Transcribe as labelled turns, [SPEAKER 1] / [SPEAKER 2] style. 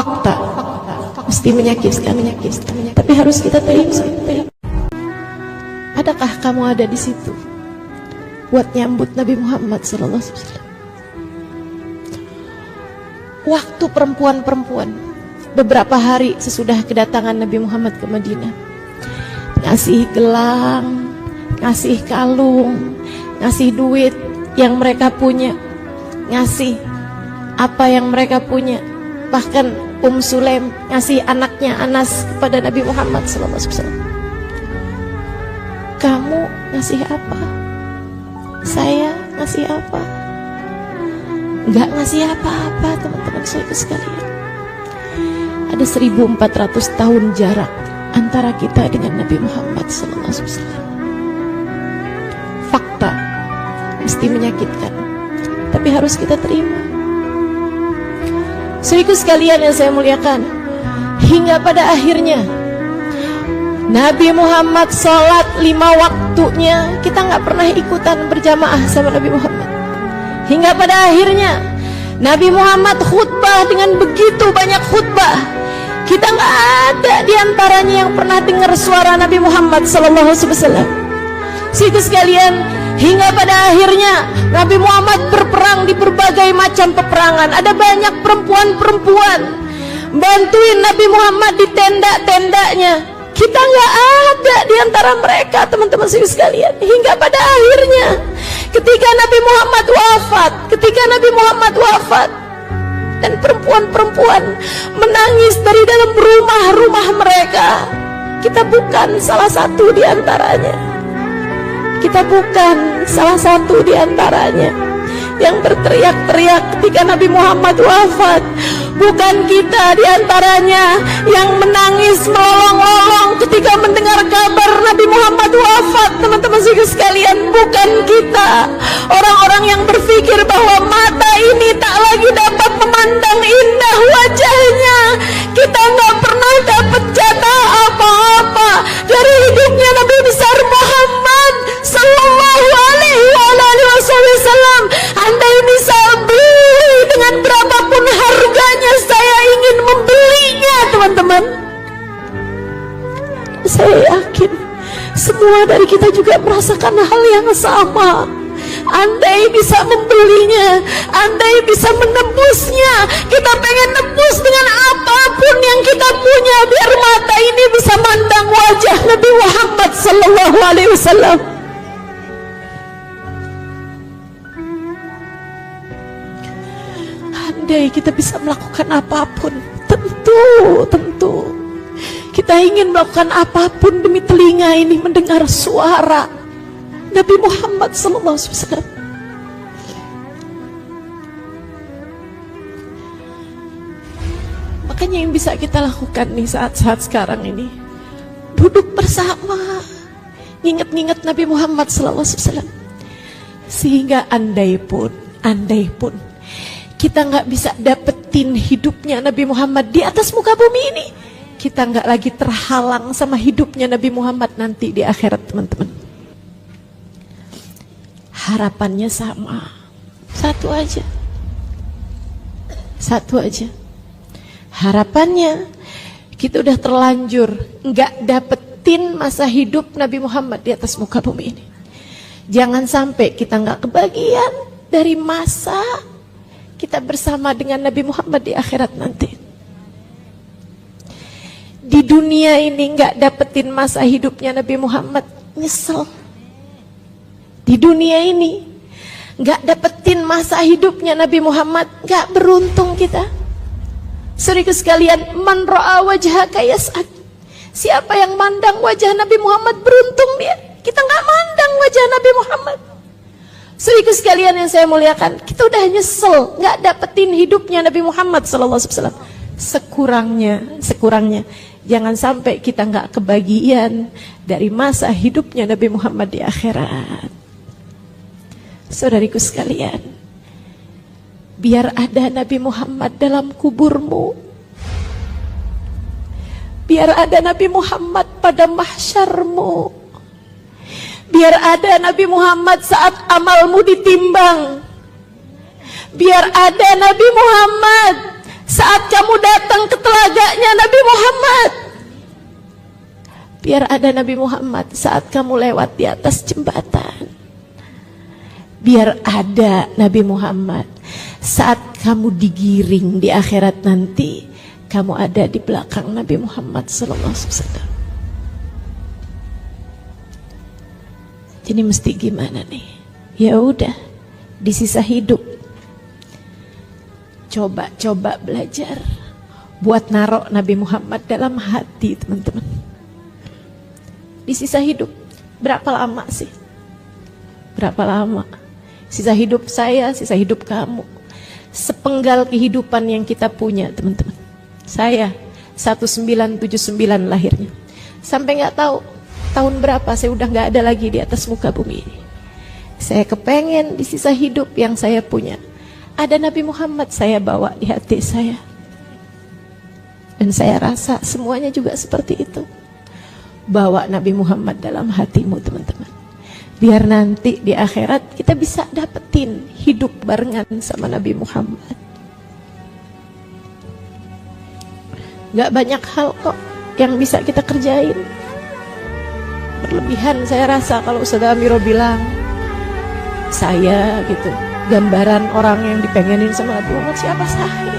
[SPEAKER 1] fakta, mesti menyakitkan, tapi harus kita terima. Adakah kamu ada di situ buat nyambut Nabi Muhammad SAW? Waktu perempuan-perempuan beberapa hari sesudah kedatangan Nabi Muhammad ke Madinah, ngasih gelang, ngasih kalung, ngasih duit yang mereka punya, ngasih apa yang mereka punya. Bahkan Sulaim ngasih anaknya Anas kepada Nabi Muhammad SAW. Kamu ngasih apa? Saya ngasih apa? Enggak ngasih apa-apa, teman-teman saya sekalian. Ada 1400 tahun jarak antara kita dengan Nabi Muhammad SAW. Fakta mesti menyakitkan, tapi harus kita terima. Saudaraku sekalian yang saya muliakan, hingga pada akhirnya Nabi Muhammad sholat 5 waktunya, kita nggak pernah ikutan berjamaah sama Nabi Muhammad. Hingga pada akhirnya Nabi Muhammad khutbah dengan begitu banyak khutbah, kita nggak ada diantaranya yang pernah dengar suara Nabi Muhammad SAW. Saudaraku sekalian, hingga pada akhirnya Nabi Muhammad berperang di berbagai macam peperangan. Ada banyak perempuan-perempuan bantuin Nabi Muhammad di tenda-tendanya. Kita nggak ada di antara mereka, teman-teman sekalian. Hingga pada akhirnya ketika Nabi Muhammad wafat dan perempuan-perempuan menangis dari dalam rumah-rumah mereka, kita bukan salah satu di antaranya. Kita bukan salah satu di antaranya yang berteriak-teriak ketika Nabi Muhammad wafat. Bukan kita di antaranya yang menangis melolong-lolong ketika mendengar kabar Nabi Muhammad wafat, teman-teman sekalian. Bukan kita, orang-orang yang berpikir bahwa mata ini tak lagi dapat memandang indah wajahnya. Kita nggak pernah dapat jatah apa-apa dari hidupnya Nabi besar Muhammad Sallallahu Alaihi Wasallam. Andai bisa beli dengan berapapun harganya, saya ingin membelinya, teman-teman. Saya yakin semua dari kita juga merasakan hal yang sama. Andai bisa membelinya, andai bisa menebusnya, kita pengen nebus dengan apapun yang kita punya, biar mata ini bisa mandang wajah Nabi Muhammad Sallallahu Alaihi Wasallam. Andai kita bisa melakukan apapun, tentu kita ingin melakukan apapun demi telinga ini mendengar suara Nabi Muhammad SAW. Makanya yang bisa kita lakukan nih saat-saat sekarang ini, duduk bersama, nginget-nginget Nabi Muhammad SAW. Sehingga andai pun kita nggak bisa dapetin hidupnya Nabi Muhammad di atas muka bumi ini, kita nggak lagi terhalang sama hidupnya Nabi Muhammad nanti di akhirat, teman-teman. Harapannya sama, satu aja. Harapannya kita udah terlanjur nggak dapetin masa hidup Nabi Muhammad di atas muka bumi ini. Jangan sampai kita nggak kebagian dari masa kita bersama dengan Nabi Muhammad di akhirat nanti. Di dunia ini nggak dapetin masa hidupnya Nabi Muhammad, nyesel. Di dunia ini nggak dapetin masa hidupnya Nabi Muhammad, nggak beruntung kita. Saudaraku sekalian, man ra'a wajhaka yas'ad. Siapa yang mandang wajah Nabi Muhammad, beruntung dia. Kita nggak mandang wajah Nabi Muhammad. Saudaraku sekalian yang saya muliakan, kita udah nyesel nggak dapetin hidupnya Nabi Muhammad SAW. Sekurangnya jangan sampai kita nggak kebagian dari masa hidupnya Nabi Muhammad di akhirat. Saudariku sekalian, biar ada Nabi Muhammad dalam kuburmu, biar ada Nabi Muhammad pada mahsyarmu, biar ada Nabi Muhammad saat amalmu ditimbang, biar ada Nabi Muhammad saat kamu datang ke Biar ada Nabi Muhammad saat kamu lewat di atas jembatan. Biar ada Nabi Muhammad saat kamu digiring di akhirat nanti, kamu ada di belakang Nabi Muhammad SAW. Jadi mesti gimana nih? Ya udah, di sisa hidup coba belajar buat narok Nabi Muhammad dalam hati, teman-teman. Di sisa hidup, berapa lama sih? Berapa lama? Sisa hidup saya, sisa hidup kamu, sepenggal kehidupan yang kita punya, teman-teman. Saya 1979 lahirnya, sampai nggak tahu tahun berapa saya udah nggak ada lagi di atas muka bumi ini. Saya kepengen di sisa hidup yang saya punya ada Nabi Muhammad saya bawa di hati saya. Dan saya rasa semuanya juga seperti itu. Bawa Nabi Muhammad dalam hatimu, teman-teman. Biar nanti di akhirat kita bisa dapetin hidup barengan sama Nabi Muhammad. Gak banyak hal kok yang bisa kita kerjain. Berlebihan saya rasa kalau Ustaz Amiro bilang saya gitu, gambaran orang yang dipengenin sama Nabi Muhammad. Siapa saya?